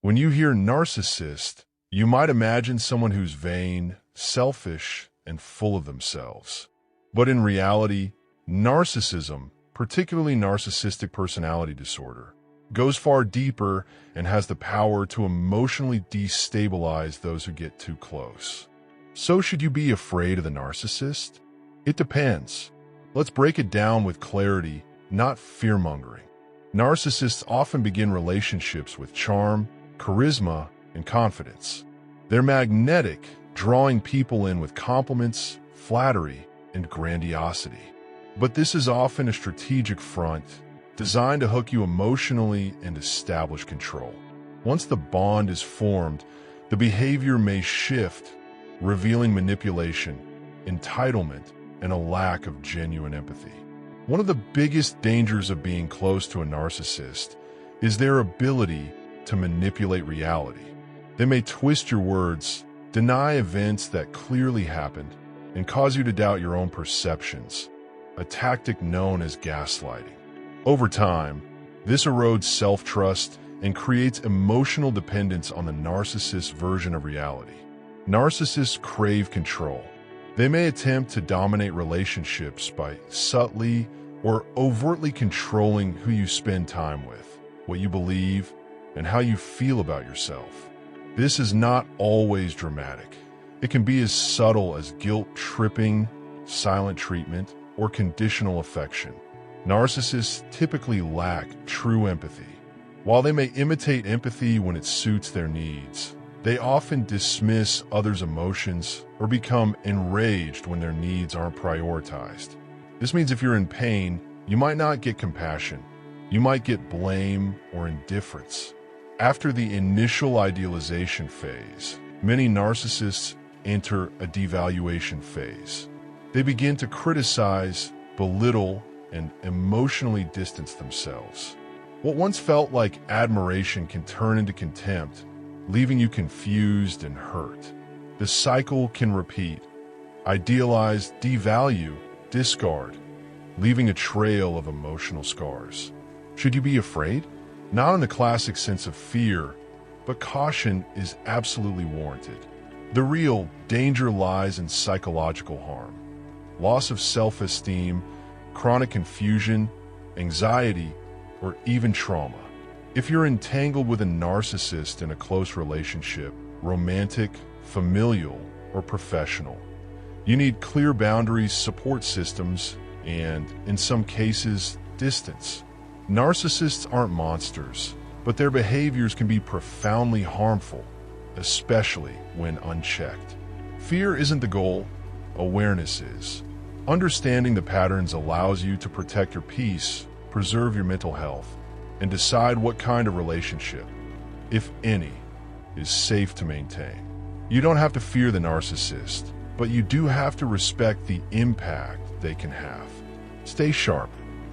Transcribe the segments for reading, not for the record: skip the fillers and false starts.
When you hear narcissist, you might imagine someone who's vain, selfish, and full of themselves. But in reality, narcissism, particularly narcissistic personality disorder, goes far deeper and has the power to emotionally destabilize those who get too close. So should you be afraid of the narcissist? It depends. Let's break it down with clarity, not fear-mongering. Narcissists often begin relationships with charm, charisma, and confidence. They're magnetic, drawing people in with compliments, flattery, and grandiosity. But this is often a strategic front, designed to hook you emotionally and establish control. Once the bond is formed, the behavior may shift, revealing manipulation, entitlement, and a lack of genuine empathy. One of the biggest dangers of being close to a narcissist is their ability to manipulate reality. They may twist your words, deny events that clearly happened, and cause you to doubt your own perceptions, a tactic known as gaslighting. Over time, this erodes self-trust and creates emotional dependence on the narcissist's version of reality. Narcissists crave control. They may attempt to dominate relationships by subtly or overtly controlling who you spend time with, what you believe, and how you feel about yourself. This is not always dramatic. It can be as subtle as guilt-tripping, silent treatment, or conditional affection. Narcissists typically lack true empathy. While they may imitate empathy when it suits their needs, they often dismiss others' emotions or become enraged when their needs aren't prioritized. This means if you're in pain, you might not get compassion. You might get blame or indifference. After the initial idealization phase, many narcissists enter a devaluation phase. They begin to criticize, belittle, and emotionally distance themselves. What once felt like admiration can turn into contempt, leaving you confused and hurt. The cycle can repeat. Idealize, devalue, discard, leaving a trail of emotional scars. Should you be afraid? Not in the classic sense of fear, but caution is absolutely warranted. The real danger lies in psychological harm, loss of self-esteem, chronic confusion, anxiety, or even trauma. If you're entangled with a narcissist in a close relationship, romantic, familial, or professional, you need clear boundaries, support systems, and, in some cases, distance. Narcissists aren't monsters, but their behaviors can be profoundly harmful, especially when unchecked. Fear isn't the goal, awareness is. Understanding the patterns allows you to protect your peace, preserve your mental health, and decide what kind of relationship, if any, is safe to maintain. You don't have to fear the narcissist, but you do have to respect the impact they can have. Stay sharp,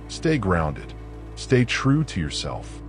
stay grounded, stay true to yourself.